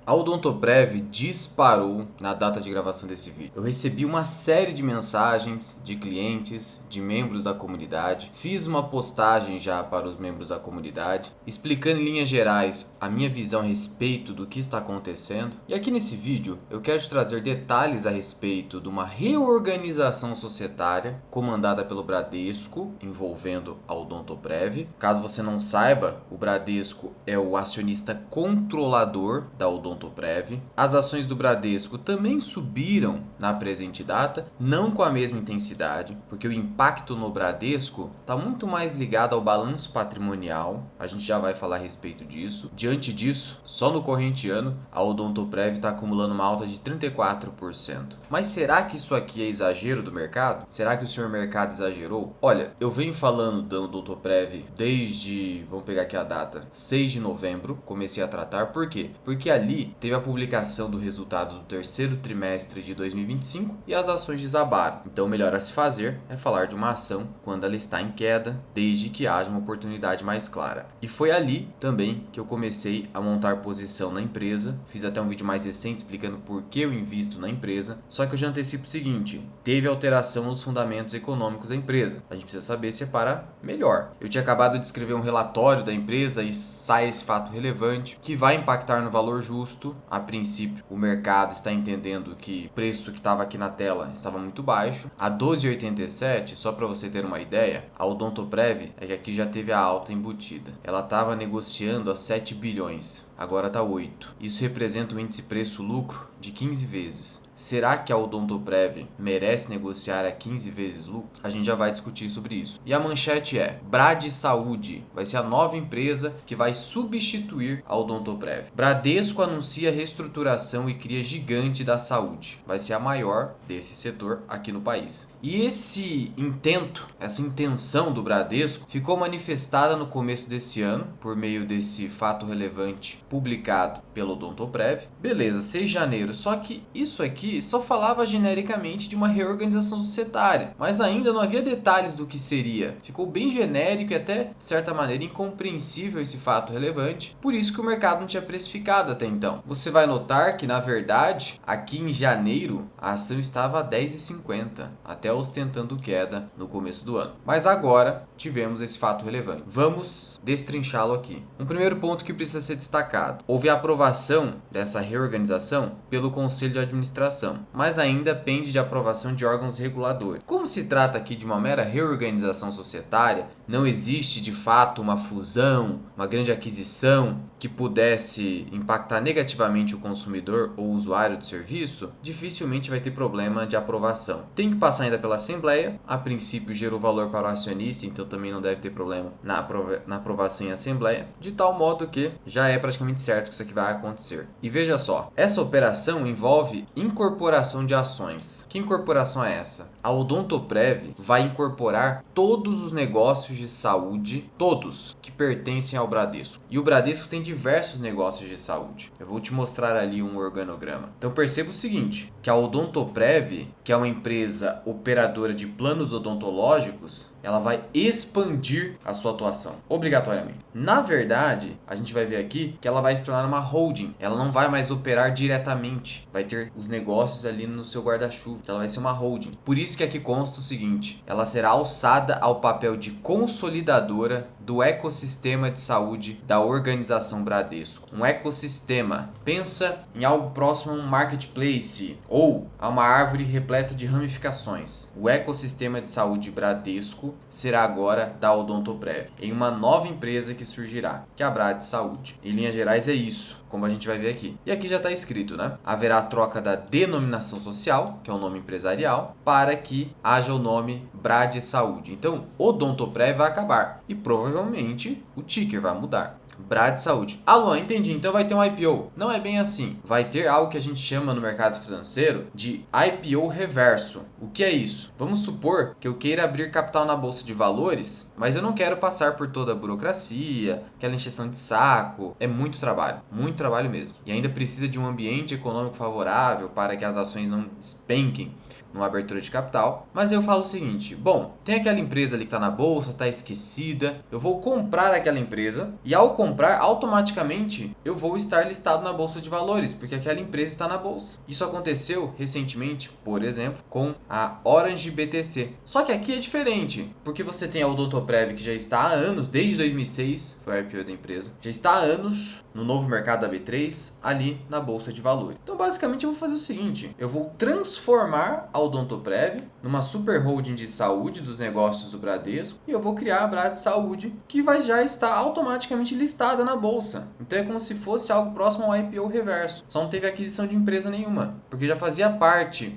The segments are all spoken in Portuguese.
A Odontoprev disparou na data de gravação desse vídeo. Eu recebi uma série de mensagens de clientes, de membros da comunidade. Fiz uma postagem já para os membros da comunidade, explicando em linhas gerais a minha visão a respeito do que está acontecendo. E aqui nesse vídeo eu quero te trazer detalhes a respeito de uma reorganização societária comandada pelo Bradesco, envolvendo a Odontoprev. Caso você não saiba, o Bradesco é o acionista controlador da Odontoprev. As ações do Bradesco também subiram na presente data, não com a mesma intensidade, porque o impacto no Bradesco está muito mais ligado ao balanço patrimonial. A gente já vai falar a respeito disso. Diante disso, só no corrente ano, a Odontoprev está acumulando uma alta de 34%. Mas será que isso aqui é exagero do mercado? Será que o senhor mercado exagerou? Olha, eu venho falando da Odontoprev desde, vamos pegar aqui a data, 6 de novembro, comecei a tratar. Por quê? Porque ali teve a publicação do resultado do terceiro trimestre de 2025 e as ações desabaram. Então o melhor a se fazer é falar de uma ação quando ela está em queda, desde que haja uma oportunidade mais clara. E foi ali também que eu comecei a montar posição na empresa. Fiz até um vídeo mais recente explicando por que eu invisto na empresa. Só que eu já antecipo o seguinte: teve alteração nos fundamentos econômicos da empresa. A gente precisa saber separar melhor. Eu tinha acabado de escrever um relatório da empresa e sai esse fato relevante que vai impactar no valor justo. A princípio, o mercado está entendendo que o preço que estava aqui na tela estava muito baixo. A 12,87, só para você ter uma ideia, a Odontoprev é que aqui já teve a alta embutida. Ela estava negociando a 7 bilhões, agora está 8. Isso representa um índice preço-lucro de 15 vezes. Será que a Odontoprev merece negociar a 15 vezes lucro? A gente já vai discutir sobre isso. E a manchete é: Brad Saúde vai ser a nova empresa que vai substituir a Odontoprev. Bradesco anuncia reestruturação e cria gigante da saúde. Vai ser a maior desse setor aqui no país. E esse intento, essa intenção do Bradesco ficou manifestada no começo desse ano, por meio desse fato relevante publicado pela Odontoprev. Beleza, 6 de janeiro, só que isso aqui só falava genericamente de uma reorganização societária, mas ainda não havia detalhes do que seria. Ficou bem genérico e até, de certa maneira, incompreensível esse fato relevante, por isso que o mercado não tinha precificado até então. Você vai notar que, na verdade, aqui em janeiro, a ação estava a 10,50, até ostentando queda no começo do ano. Mas agora tivemos esse fato relevante. Vamos destrinchá-lo aqui. Um primeiro ponto que precisa ser destacado: houve a aprovação dessa reorganização pelo Conselho de Administração, mas ainda pende de aprovação de órgãos reguladores. Como se trata aqui de uma mera reorganização societária, não existe de fato uma fusão, uma grande aquisição que pudesse impactar negativamente o consumidor ou o usuário do serviço, dificilmente vai ter problema de aprovação. Tem que passar ainda pela Assembleia. A princípio gerou valor para o acionista, então também não deve ter problema na aprovação em Assembleia, de tal modo que já é praticamente certo que isso aqui vai acontecer. E veja só, essa operação envolve incorporação de ações. Que incorporação é essa? A Odontoprev vai incorporar todos os negócios de saúde, todos, que pertencem ao Bradesco. E o Bradesco tem diversos negócios de saúde. Eu vou te mostrar ali um organograma. Então perceba o seguinte, que a Odontoprev, que é uma empresa operadora de planos odontológicos, ela vai expandir a sua atuação, obrigatoriamente. Na verdade, a gente vai ver aqui que ela vai se tornar uma holding. Ela não vai mais operar diretamente, vai ter os negócios ali no seu guarda-chuva. Ela vai ser uma holding. Por isso que aqui consta o seguinte: ela será alçada ao papel de consolidadora do ecossistema de saúde da organização Bradesco. Um ecossistema, pensa em algo próximo a um marketplace ou a uma árvore repleta de ramificações. O ecossistema de saúde Bradesco será agora da Odontoprev, em uma nova empresa que surgirá, que é a Brad Saúde. Em linhas gerais é isso, como a gente vai ver aqui. E aqui já está escrito, né? Haverá a troca da denominação social, que é o nome empresarial, para que haja o nome Brad Saúde. Então, Odontoprev vai acabar e provavelmente o ticker vai mudar. Brad Saúde. Ah, Luan, entendi. Então vai ter um IPO. Não é bem assim. Vai ter algo que a gente chama no mercado financeiro de IPO reverso. O que é isso? Vamos supor que eu queira abrir capital na bolsa de valores, mas eu não quero passar por toda a burocracia, aquela encheção de saco. É muito trabalho mesmo. E ainda precisa de um ambiente econômico favorável para que as ações não despenquem numa abertura de capital. Mas eu falo o seguinte: bom, tem aquela empresa ali que está na bolsa, está esquecida, eu vou comprar aquela empresa e ao comprar comprar, automaticamente eu vou estar listado na Bolsa de Valores, porque aquela empresa está na bolsa. Isso aconteceu recentemente, por exemplo, com a Orange BTC. Só que aqui é diferente, porque você tem a Odontoprev que já está há anos, desde 2006, foi a IPO da empresa, já está há anos no novo mercado da B3, ali na Bolsa de Valores. Então, basicamente, eu vou fazer o seguinte, eu vou transformar a Odontoprev numa super holding de saúde dos negócios do Bradesco e eu vou criar a Brad Saúde, que vai já estar automaticamente listada na bolsa. Então é como se fosse algo próximo ao IPO reverso. Só não teve aquisição de empresa nenhuma, porque já fazia parte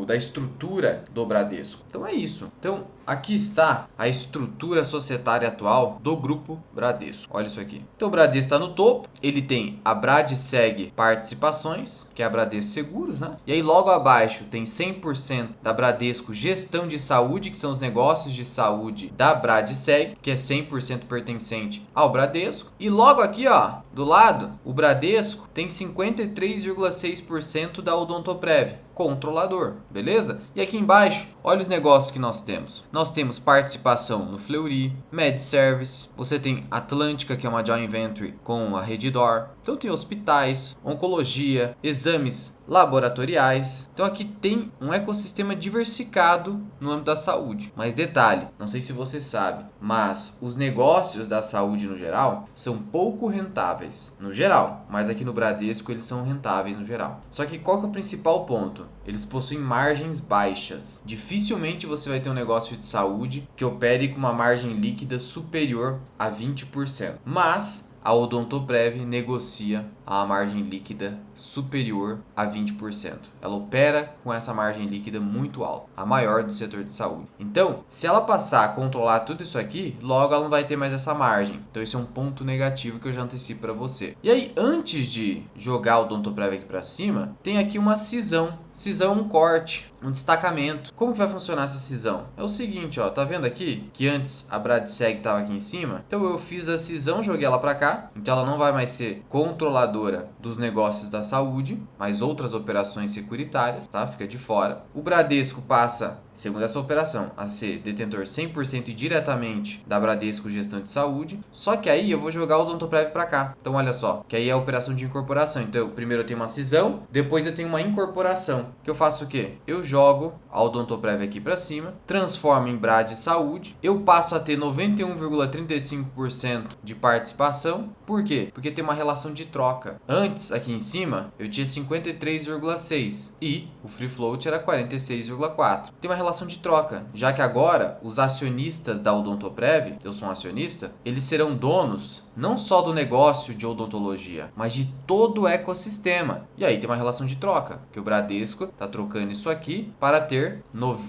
da estrutura do Bradesco. Então é isso. Então aqui está a estrutura societária atual do grupo Bradesco. Olha isso aqui. Então o Bradesco está no topo, ele tem a Bradseg Participações, que é a Bradesco Seguros, né? E aí logo abaixo tem 100% da Bradesco Gestão de Saúde, que são os negócios de saúde da Bradseg, que é 100% pertencente ao Bradesco. E logo aqui, ó, do lado, o Bradesco tem 53,6% da Odontoprev, controlador, beleza? E aqui embaixo, olha os negócios que nós temos. Nós temos participação no Fleury, MedService, você tem Atlântica, que é uma joint venture com a Redditor. Então tem hospitais, oncologia, exames laboratoriais. Então aqui tem um ecossistema diversificado no âmbito da saúde. Mas detalhe, não sei se você sabe, mas os negócios da saúde no geral são pouco rentáveis, no geral, mas aqui no Bradesco eles são rentáveis no geral. Só que qual que é o principal ponto? Eles possuem margens baixas. Dificilmente você vai ter um negócio de saúde que opere com uma margem líquida superior a 20%. Mas a Odontoprev negocia a margem líquida superior a 20%. Ela opera com essa margem líquida muito alta, a maior do setor de saúde. Então, se ela passar a controlar tudo isso aqui, logo ela não vai ter mais essa margem. Então esse é um ponto negativo que eu já antecipo para você. E aí, antes de jogar o Odontoprev aqui para cima, tem aqui uma cisão. Cisão é um corte, um destacamento. Como que vai funcionar essa cisão? É o seguinte, ó, tá vendo aqui que antes a Bradseg estava aqui em cima? Então eu fiz a cisão, joguei ela para cá. Então ela não vai mais ser controladora dos negócios da saúde, mas outras operações securitárias, tá? Fica de fora. O Bradesco passa, segundo essa operação, a ser detentor 100% e diretamente da Bradesco Gestão de Saúde. Só que aí eu vou jogar o Odontoprev para cá. Então olha só, que aí é a operação de incorporação. Então primeiro eu tenho uma cisão, depois eu tenho uma incorporação. Que eu faço o quê? Eu jogo a Odontoprev aqui para cima, transformo em Brad Saúde, eu passo a ter 91,35% de participação. Por quê? Porque tem uma relação de troca. Antes, aqui em cima, eu tinha 53,6% e o free float era 46,4%. Tem uma relação de troca, já que agora os acionistas da Odontoprev, eu sou um acionista, eles serão donos não só do negócio de odontologia, mas de todo o ecossistema. E aí tem uma relação de troca, que o Bradesco está trocando isso aqui para ter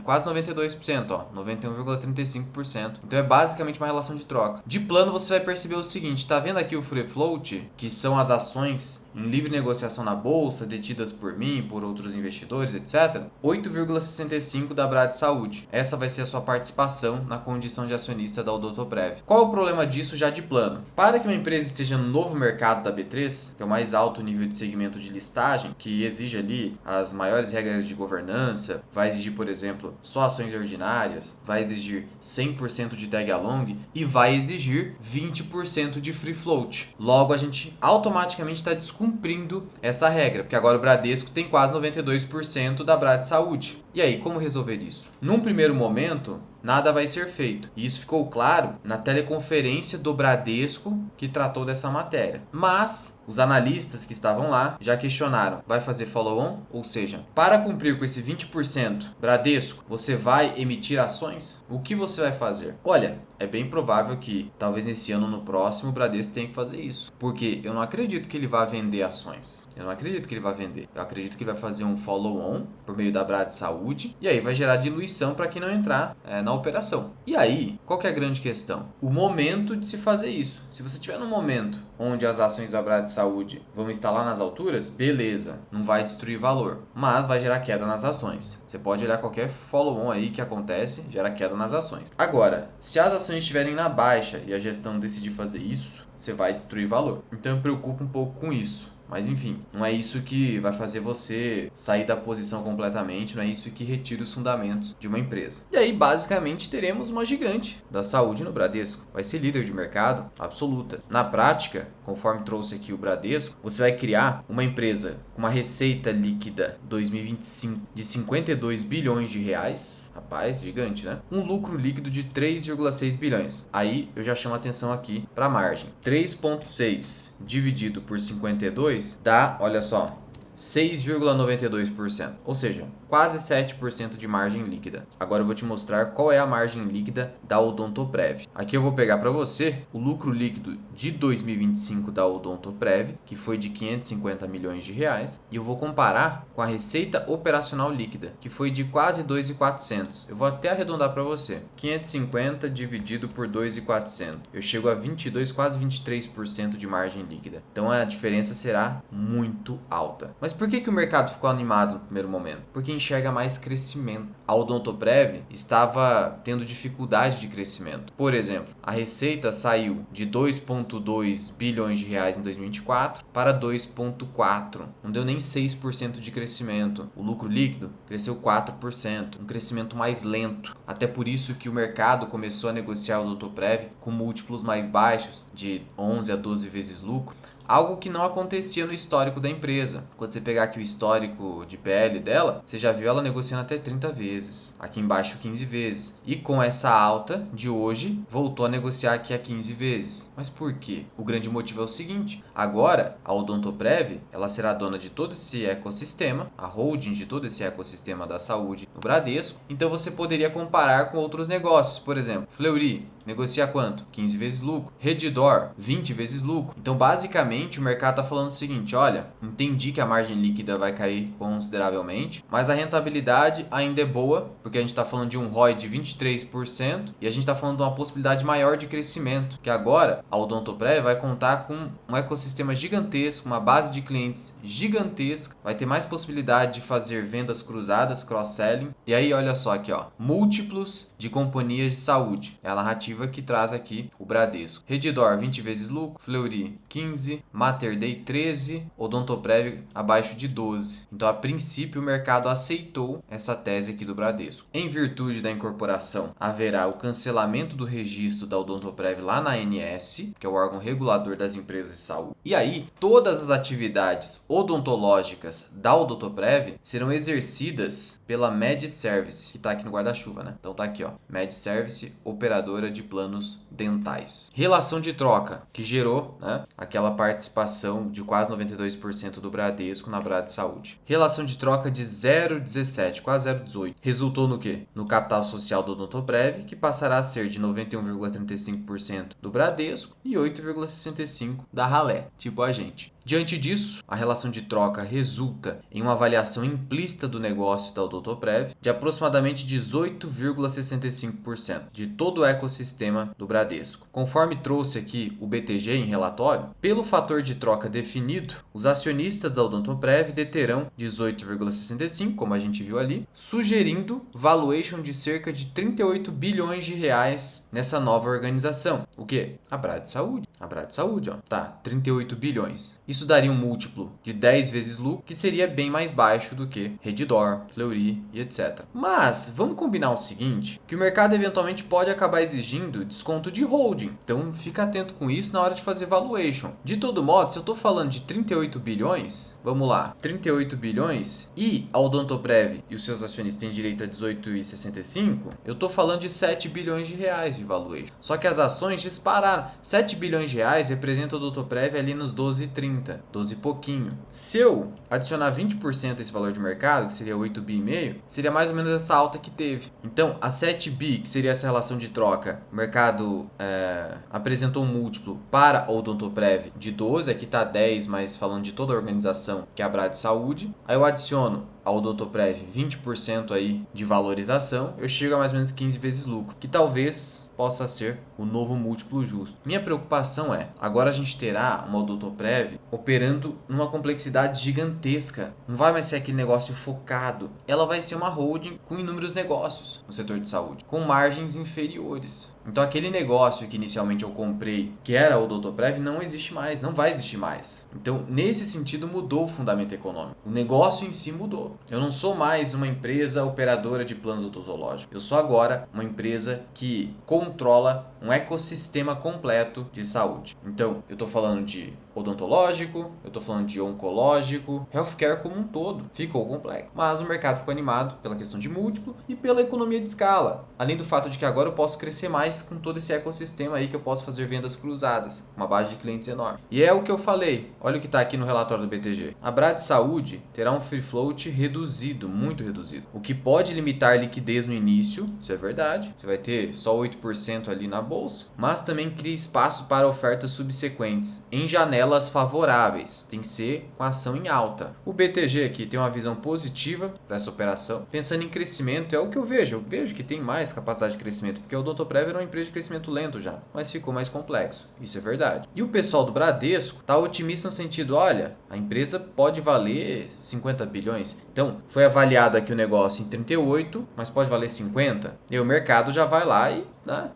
quase 92%, ó, 91,35%. Então é basicamente uma relação de troca. De plano você vai perceber o seguinte, tá vendo aqui o free float, que são as ações em livre negociação na bolsa, detidas por mim, por outros investidores, etc. 8,65% da Brad Saúde. Essa vai ser a sua participação na condição de acionista da Odontoprev. Qual é o problema disso já de plano? Para que uma empresa esteja no novo mercado da B3, que é o mais alto nível de segmento de listagem, que exige ali as maiores regras de governança, vai exigir, por exemplo, só ações ordinárias, vai exigir 100% de tag along e vai exigir 20% de free float. Logo, a gente automaticamente está descumprindo essa regra, porque agora o Bradesco tem quase 92% da Brad Saúde. E aí, como resolver isso? Num primeiro momento, nada vai ser feito. E isso ficou claro na teleconferência do Bradesco que tratou dessa matéria. Mas os analistas que estavam lá já questionaram: vai fazer follow-on? Ou seja, para cumprir com esse 20%, Bradesco, você vai emitir ações? O que você vai fazer? Olha, é bem provável que talvez nesse ano ou no próximo o Bradesco tenha que fazer isso. Porque eu não acredito que ele vá vender ações. Eu não acredito que ele vá vender. Eu acredito que ele vai fazer um follow-on por meio da Brad Saúde. E aí vai gerar diluição para quem não entrar na operação. E aí, qual que é a grande questão? O momento de se fazer isso. Se você estiver num momento onde as ações da Brad Saúde vão estar lá nas alturas, beleza, não vai destruir valor, mas vai gerar queda nas ações. Você pode olhar qualquer follow-on aí que acontece, gera queda nas ações. Agora, se as ações estiverem na baixa e a gestão decidir fazer isso, você vai destruir valor. Então eu me preocupo um pouco com isso. Mas enfim, não é isso que vai fazer você sair da posição completamente, não é isso que retira os fundamentos de uma empresa. E aí, basicamente, teremos uma gigante da saúde no Bradesco. Vai ser líder de mercado absoluta. Na prática, conforme trouxe aqui o Bradesco, você vai criar uma empresa com uma receita líquida 2025 de 52 bilhões de reais. Rapaz, gigante, né? Um lucro líquido de 3,6 bilhões. Aí eu já chamo a atenção aqui para a margem. 3,6 dividido por 52 dá, olha só, 6,92%, ou seja, quase 7% de margem líquida. Agora eu vou te mostrar qual é a margem líquida da Odontoprev. Aqui eu vou pegar para você o lucro líquido de 2025 da Odontoprev, que foi de 550 milhões de reais, e eu vou comparar com a receita operacional líquida, que foi de quase 2.400. Eu vou até arredondar para você. 550 dividido por 2.400. Eu chego a 22, quase 23% de margem líquida. Então a diferença será muito alta. Mas por que o mercado ficou animado no primeiro momento? Porque enxerga mais crescimento. A Odontoprev estava tendo dificuldade de crescimento. Por exemplo, a receita saiu de 2,2 bilhões de reais em 2024 para 2,4. Não deu nem 6% de crescimento. O lucro líquido cresceu 4%, um crescimento mais lento. Até por isso que o mercado começou a negociar o Odontoprev com múltiplos mais baixos, de 11 a 12 vezes lucro. Algo que não acontecia no histórico da empresa. Quando você pegar aqui o histórico de PL dela, você já viu ela negociando até 30 vezes. Aqui embaixo 15 vezes. E com essa alta de hoje, voltou a negociar aqui a 15 vezes. Mas por quê? O grande motivo é o seguinte. Agora, a Odontoprev, ela será dona de todo esse ecossistema, a holding de todo esse ecossistema da saúde no Bradesco. Então você poderia comparar com outros negócios. Por exemplo, Fleury negocia quanto? 15 vezes lucro. Redditor, 20 vezes lucro. Então, basicamente, o mercado está falando o seguinte, olha, entendi que a margem líquida vai cair consideravelmente, mas a rentabilidade ainda é boa, porque a gente está falando de um ROI de 23% e a gente está falando de uma possibilidade maior de crescimento, que agora a Odontoprev vai contar com um ecossistema gigantesco, uma base de clientes gigantesca, vai ter mais possibilidade de fazer vendas cruzadas, cross-selling, e aí olha só aqui, ó, múltiplos de companhias de saúde, é a narrativa que traz aqui o Bradesco. Redditor 20 vezes lucro, Fleury 15, Mater Dei 13, Odontoprev abaixo de 12. Então, a princípio, o mercado aceitou essa tese aqui do Bradesco. Em virtude da incorporação, haverá o cancelamento do registro da Odontoprev lá na ANS, que é o órgão regulador das empresas de saúde. E aí, todas as atividades odontológicas da Odontoprev serão exercidas pela MedService, que está aqui no guarda-chuva, né? Então tá aqui, ó, MedService, operadora de planos dentais. Relação de troca, que gerou, né, aquela participação de quase 92% do Bradesco na Brad Saúde. Relação de troca de 0,17, quase 0,18. Resultou no quê? No capital social do Odontoprev, que passará a ser de 91,35% do Bradesco e 8,65% da Ralé, tipo a gente. Diante disso, a relação de troca resulta em uma avaliação implícita do negócio da Odontoprev de aproximadamente 18,65% de todo o ecossistema do Bradesco. Conforme trouxe aqui o BTG em relatório, pelo fator de troca definido, os acionistas da Odontoprev deterão 18,65%, como a gente viu ali, sugerindo valuation de cerca de 38 bilhões de reais nessa nova organização. O quê? A Brad Saúde. A Brad Saúde, ó. Tá, 38 bilhões. Isso daria um múltiplo de 10 vezes lucro, que seria bem mais baixo do que Redditor, Fleury e etc. Mas, vamos combinar o seguinte, que o mercado eventualmente pode acabar exigindo desconto de holding. Então, fica atento com isso na hora de fazer valuation. De todo modo, se eu estou falando de 38 bilhões, vamos lá, 38 bilhões e a Odontoprev e os seus acionistas têm direito a 18,65, eu estou falando de 7 bilhões de reais de valuation. Só que as ações dispararam. 7 bilhões de reais representa a Odontoprev ali nos 12,30. 12 e pouquinho. Se eu adicionar 20% esse valor de mercado, que seria 8 bi e meio, seria mais ou menos essa alta que teve. Então, a 7 bi, que seria essa relação de troca, o mercado apresentou um múltiplo para a Odontoprev de 12, aqui está 10, mas falando de toda a organização, que é a Brad Saúde. Aí eu adiciono a Odontoprev 20% aí de valorização, eu chego a mais ou menos 15 vezes lucro, que talvez possa ser o novo múltiplo justo. Minha preocupação é, agora a gente terá uma Odontoprev operando numa complexidade gigantesca. Não vai mais ser aquele negócio focado. Ela vai ser uma holding com inúmeros negócios no setor de saúde, com margens inferiores. Então aquele negócio que inicialmente eu comprei, que era a Odontoprev, não existe mais, não vai existir mais. Então, nesse sentido, mudou o fundamento econômico. O negócio em si mudou. Eu não sou mais uma empresa operadora de planos odontológicos. Eu sou agora uma empresa que controla um ecossistema completo de saúde. Então, eu estou falando de odontológico, eu estou falando de oncológico, healthcare como um todo. Ficou complexo. Mas o mercado ficou animado pela questão de múltiplo e pela economia de escala. Além do fato de que agora eu posso crescer mais com todo esse ecossistema aí que eu posso fazer vendas cruzadas, uma base de clientes enorme. E é o que eu falei, olha o que está aqui no relatório do BTG. A Brad Saúde terá um free float reduzido, muito reduzido, o que pode limitar liquidez no início, isso é verdade, você vai ter só 8% ali na bolsa, mas também cria espaço para ofertas subsequentes, em janelas favoráveis, tem que ser com ação em alta. O BTG aqui tem uma visão positiva para essa operação, pensando em crescimento, é o que eu vejo que tem mais capacidade de crescimento, porque o Odontoprev era uma empresa de crescimento lento já, mas ficou mais complexo, isso é verdade. E o pessoal do Bradesco está otimista no sentido, olha, a empresa pode valer 50 bilhões, então foi avaliado aqui o negócio em 38, mas pode valer 50, e o mercado já vai lá e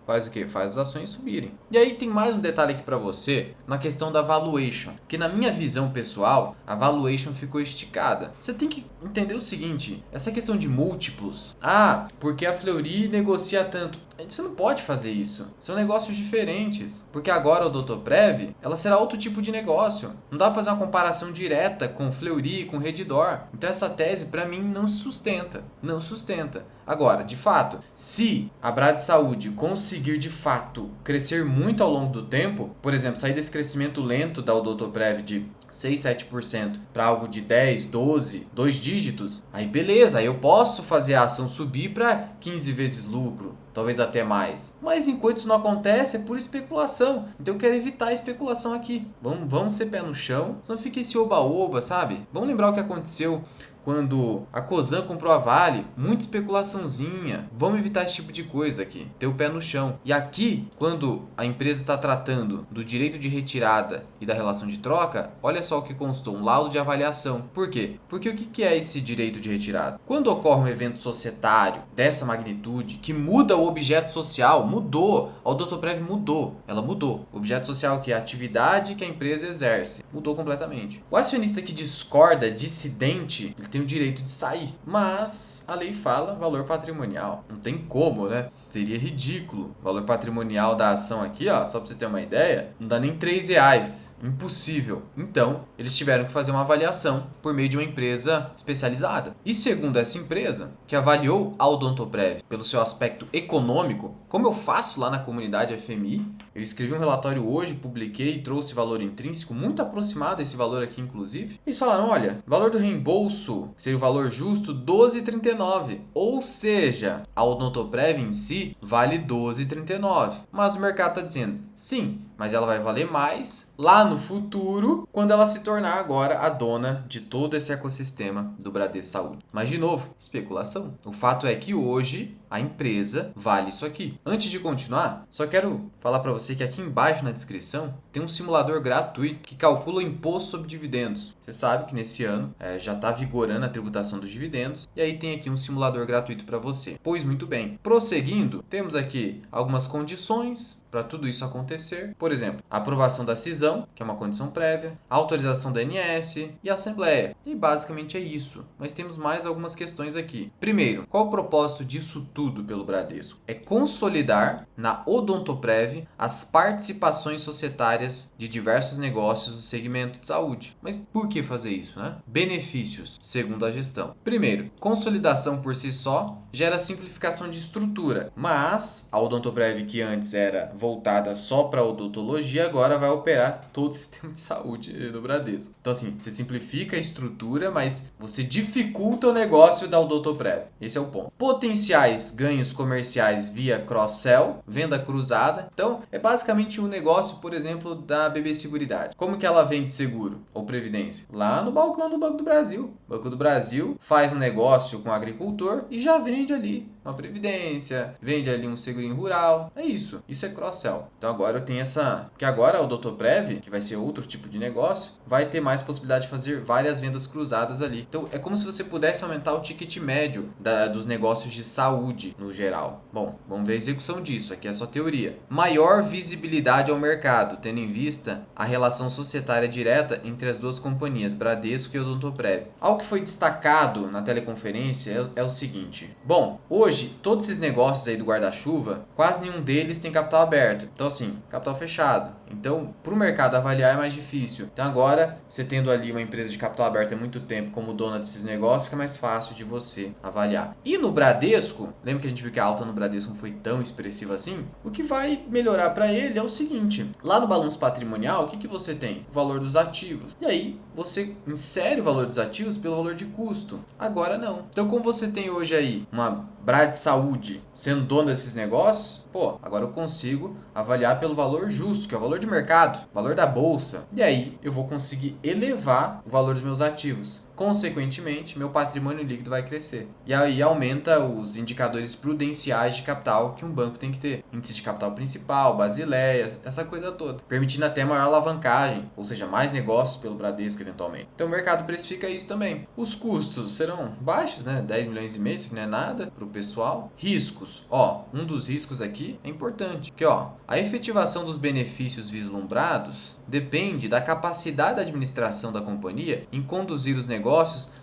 faz o quê? Faz as ações subirem. E aí tem mais um detalhe aqui para você na questão da valuation, que na minha visão pessoal, a valuation ficou esticada. Você tem que entender o seguinte, essa questão de múltiplos, porque a Fleury negocia tanto. Você não pode fazer isso. São negócios diferentes. Porque agora a Odontoprev, ela será outro tipo de negócio. Não dá pra fazer uma comparação direta com Fleury, com Redditor. Então essa tese, pra mim, não se sustenta. Não sustenta. Agora, de fato, se a Brad Saúde conseguir, de fato, crescer muito ao longo do tempo, por exemplo, sair desse crescimento lento da Odontoprev de 6, 7% para algo de 10, 12, 2 dígitos, aí beleza, aí eu posso fazer a ação subir para 15 vezes lucro, talvez até mais. Mas enquanto isso não acontece, é pura especulação. Então eu quero evitar a especulação aqui. Vamos ser pé no chão, senão fica esse oba-oba, sabe? Vamos lembrar o que aconteceu quando a Cosan comprou a Vale, muita especulaçãozinha. Vamos evitar esse tipo de coisa aqui, ter o pé no chão. E aqui, quando a empresa está tratando do direito de retirada e da relação de troca, olha só o que constou, um laudo de avaliação. Por quê? Porque o que é esse direito de retirada? Quando ocorre um evento societário dessa magnitude, que muda o objeto social, mudou, a Odontoprev mudou, ela mudou. O objeto social que é a atividade que a empresa exerce, mudou completamente. O acionista que discorda, dissidente, ele tem o direito de sair, mas a lei fala valor patrimonial, não tem como, né? Seria ridículo. O valor patrimonial da ação aqui, ó, só pra você ter uma ideia, não dá nem R$3. Impossível. Então, eles tiveram que fazer uma avaliação por meio de uma empresa especializada. E segundo essa empresa, que avaliou a Odontoprev pelo seu aspecto econômico, como eu faço lá na comunidade FMI, eu escrevi um relatório hoje, publiquei e trouxe valor intrínseco, muito aproximado a esse valor aqui, inclusive. Eles falaram, olha, valor do reembolso, que seria o valor justo, 12,39. Ou seja, a Odontoprev em si vale 12,39. Mas o mercado está dizendo, sim, mas ela vai valer mais lá no futuro, quando ela se tornar agora a dona de todo esse ecossistema do Bradesco Saúde. Mas, de novo, especulação. O fato é que hoje a empresa vale isso aqui. Antes de continuar, só quero falar para você que aqui embaixo na descrição tem um simulador gratuito que calcula o imposto sobre dividendos. Você sabe que nesse ano já está vigorando a tributação dos dividendos e aí tem aqui um simulador gratuito para você. Pois muito bem, prosseguindo, temos aqui algumas condições para tudo isso acontecer. Por exemplo, a aprovação da cisão, que é uma condição prévia, a autorização da ANS e a assembleia. E basicamente é isso. Mas temos mais algumas questões aqui. Primeiro, qual o propósito disso tudo pelo Bradesco? É consolidar na Odontoprev as participações societárias de diversos negócios do segmento de saúde. Mas por que fazer isso, né? Benefícios, segundo a gestão. Primeiro, consolidação por si só gera simplificação de estrutura, mas a Odontoprev, que antes era voltada só para odontologia, agora vai operar todo o sistema de saúde do Bradesco. Então assim, você simplifica a estrutura, mas você dificulta o negócio da Odontoprev. Esse é o ponto. Potenciais ganhos comerciais via cross-sell, venda cruzada. Então, é basicamente um negócio, por exemplo, da BB Seguridade. Como que ela vende seguro ou previdência? Lá no balcão do Banco do Brasil. O Banco do Brasil faz um negócio com o agricultor e já vende ali uma previdência, vende ali um segurinho rural. É isso. Isso é cross-sell. Então agora eu tenho essa... Porque agora o Odontoprev, que vai ser outro tipo de negócio, vai ter mais possibilidade de fazer várias vendas cruzadas ali. Então é como se você pudesse aumentar o ticket médio dos negócios de saúde no geral. Bom, vamos ver a execução disso. Aqui é só teoria. Maior visibilidade ao mercado, tendo em vista a relação societária direta entre as duas companhias, Bradesco e Odontoprev. Algo que foi destacado na teleconferência é o seguinte. Bom, hoje todos esses negócios aí do guarda-chuva, quase nenhum deles tem capital aberto. Então assim, capital fechado. Então, para o mercado avaliar é mais difícil. Então agora, você tendo ali uma empresa de capital aberto há muito tempo como dona desses negócios, fica mais fácil de você avaliar. E no Bradesco, lembra que a gente viu que a alta no Bradesco não foi tão expressiva assim? O que vai melhorar para ele é o seguinte. Lá no balanço patrimonial, o que você tem? O valor dos ativos. E aí, você insere o valor dos ativos pelo valor de custo. Agora não. Então, como você tem hoje aí uma Brad Saúde sendo dona desses negócios, agora eu consigo avaliar pelo valor justo, que é o valor de mercado, valor da bolsa. E aí eu vou conseguir elevar o valor dos meus ativos. Consequentemente, meu patrimônio líquido vai crescer. E aí aumenta os indicadores prudenciais de capital que um banco tem que ter. Índice de capital principal, Basileia, essa coisa toda. Permitindo até maior alavancagem, ou seja, mais negócios pelo Bradesco eventualmente. Então o mercado precifica isso também. Os custos serão baixos, né? 10 milhões e meio, isso não é nada para o pessoal. Riscos. Um dos riscos aqui é importante. Que a efetivação dos benefícios vislumbrados depende da capacidade da administração da companhia em conduzir os negócios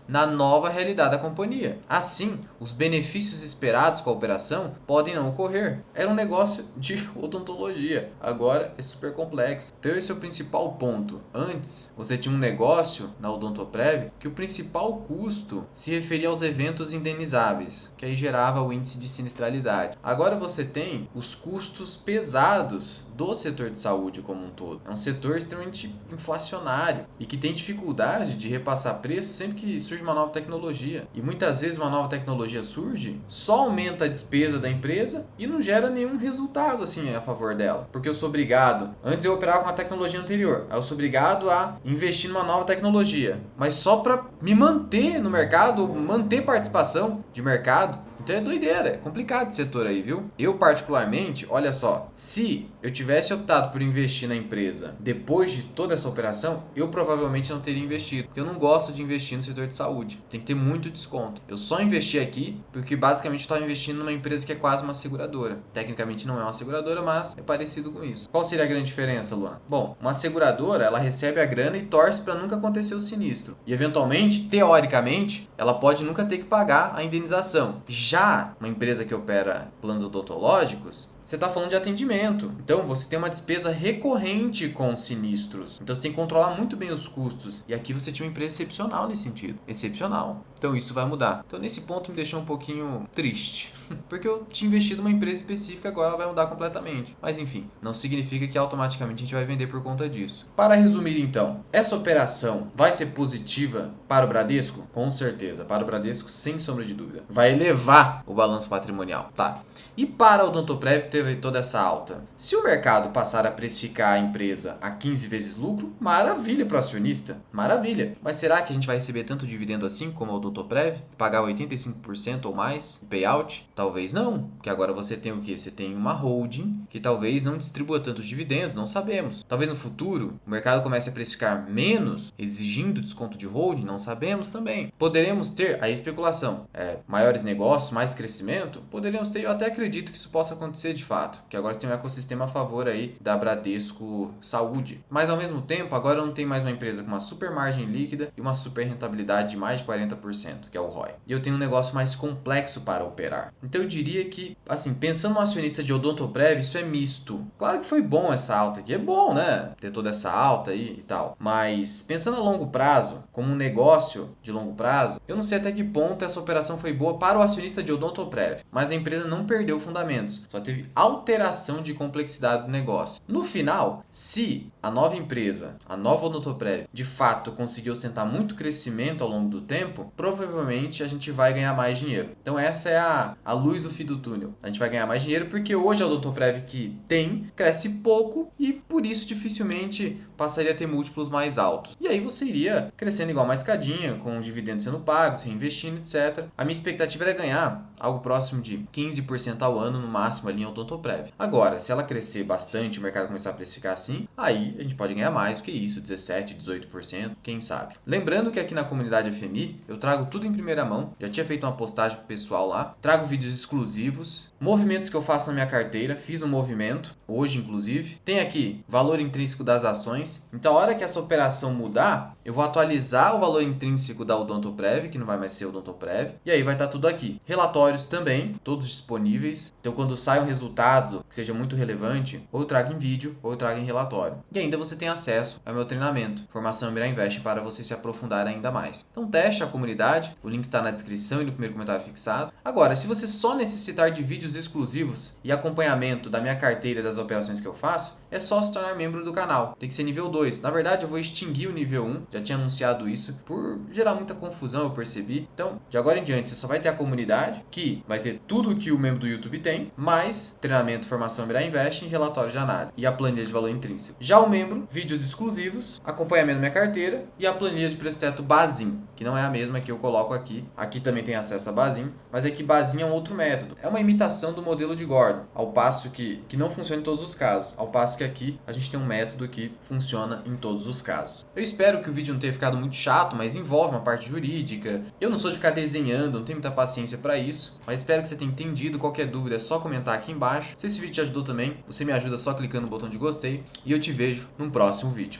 na nova realidade da companhia. Assim, os benefícios esperados com a operação podem não ocorrer. Era um negócio de odontologia, agora é super complexo. Então esse é o principal ponto. Antes, você tinha um negócio na Odontoprev que o principal custo se referia aos eventos indenizáveis, que aí gerava o índice de sinistralidade. Agora você tem os custos pesados do setor de saúde como um todo. É um setor extremamente inflacionário e que tem dificuldade de repassar preço sempre que surge uma nova tecnologia. E muitas vezes uma nova tecnologia surge, só aumenta a despesa da empresa e não gera nenhum resultado assim a favor dela. Porque eu sou obrigado, antes eu operava com uma tecnologia anterior, aí eu sou obrigado a investir numa nova tecnologia, mas só para me manter no mercado, manter participação de mercado. Então é doideira, é complicado esse setor aí, viu? Eu particularmente, olha só, se eu tivesse optado por investir na empresa depois de toda essa operação, eu provavelmente não teria investido, porque eu não gosto de investir no setor de saúde, tem que ter muito desconto. Eu só investi aqui porque basicamente eu estava investindo numa empresa que é quase uma seguradora. Tecnicamente não é uma seguradora, mas é parecido com isso. Qual seria a grande diferença, Luan? Bom, uma seguradora, ela recebe a grana e torce para nunca acontecer o sinistro. E eventualmente, teoricamente, ela pode nunca ter que pagar a indenização. Já uma empresa que opera planos odontológicos, você está falando de atendimento. Então, você tem uma despesa recorrente com sinistros. Então, você tem que controlar muito bem os custos. E aqui você tinha uma empresa excepcional nesse sentido. Excepcional. Então, isso vai mudar. Então, nesse ponto, me deixou um pouquinho triste. Porque eu tinha investido numa empresa específica, agora ela vai mudar completamente. Mas, enfim, não significa que automaticamente a gente vai vender por conta disso. Para resumir, então, essa operação vai ser positiva para o Bradesco? Com certeza. Para o Bradesco, sem sombra de dúvida. Vai elevar o balanço patrimonial. Tá. E para o Odontoprev teve toda essa alta. Se o mercado passar a precificar a empresa a 15 vezes lucro, maravilha para o acionista, maravilha. Mas será que a gente vai receber tanto dividendo assim como o Odontoprev? Pagar 85% ou mais payout? Talvez não, porque agora você tem o quê? Você tem uma holding que talvez não distribua tantos dividendos, não sabemos. Talvez no futuro o mercado comece a precificar menos, exigindo desconto de holding, não sabemos também. Poderemos ter a especulação, maiores negócios, mais crescimento? Poderemos ter, eu até acredito que isso possa acontecer de fato, que agora você tem um ecossistema a favor aí da Bradesco Saúde. Mas ao mesmo tempo, agora não tem mais uma empresa com uma super margem líquida e uma super rentabilidade de mais de 40%, que é o ROI. E eu tenho um negócio mais complexo para operar. Então eu diria que, assim, pensando no acionista de Odontoprev, isso é misto. Claro que foi bom essa alta aqui, é bom, né? Ter toda essa alta aí e tal. Mas pensando a longo prazo, como um negócio de longo prazo, eu não sei até que ponto essa operação foi boa para o acionista de Odontoprev. Mas a empresa não perdeu fundamentos, só teve alteração de complexidade do negócio. No final, se a nova empresa, a nova Odontoprev, de fato conseguir ostentar muito crescimento ao longo do tempo, provavelmente a gente vai ganhar mais dinheiro. Então essa é a luz do fim do túnel. A gente vai ganhar mais dinheiro porque hoje a Odontoprev que tem cresce pouco e por isso dificilmente passaria a ter múltiplos mais altos. E aí você iria crescendo igual uma escadinha, com os dividendos sendo pagos, reinvestindo, etc. A minha expectativa era ganhar algo próximo de 15% ao ano no máximo ali em Odontoprev. Agora, se ela crescer bastante, o mercado começar a precificar assim, aí a gente pode ganhar mais do que isso, 17%, 18%, quem sabe. Lembrando que aqui na comunidade FMI, eu trago tudo em primeira mão, já tinha feito uma postagem pro pessoal lá, trago vídeos exclusivos, movimentos que eu faço na minha carteira, fiz um movimento, hoje inclusive, tem aqui valor intrínseco das ações, então a hora que essa operação mudar, eu vou atualizar o valor intrínseco da Odontoprev, que não vai mais ser Odontoprev, e aí vai estar tudo aqui. Relatórios também, todos disponíveis, então quando sai um resultado que seja muito relevante, ou eu trago em vídeo, ou eu trago em relatório. E ainda você tem acesso ao meu treinamento, Formação MBA Invest, para você se aprofundar ainda mais. Então teste a comunidade, o link está na descrição e no primeiro comentário fixado. Agora, se você só necessitar de vídeos exclusivos e acompanhamento da minha carteira das operações que eu faço, é só se tornar membro do canal. Tem que ser nível 2. Na verdade, eu vou extinguir o nível 1, já tinha anunciado isso, por gerar muita confusão, eu percebi. Então, de agora em diante, você só vai ter a comunidade, que vai ter tudo que o membro do YouTube tem, mais treinamento, formação MBA Invest e relatório de análise, e a planilha de valor intrínseco. Já o membro, vídeos exclusivos, acompanhamento da minha carteira e a planilha de preço-teto Bazin, que não é a mesma que eu coloco aqui. Aqui também tem acesso a Bazin, mas é que Bazin é um outro método. É uma imitação do modelo de Gordon, ao passo que não funciona em todos os casos, ao passo que aqui a gente tem um método que funciona em todos os casos. Eu espero que o vídeo não tenha ficado muito chato, mas envolve uma parte jurídica. Eu não sou de ficar desenhando, não tenho muita paciência para isso, mas espero que você tenha entendido. Qualquer dúvida é só comentar aqui embaixo. Se esse vídeo te ajudou também, você me ajuda só clicando no botão de gostei e eu te vejo num próximo vídeo.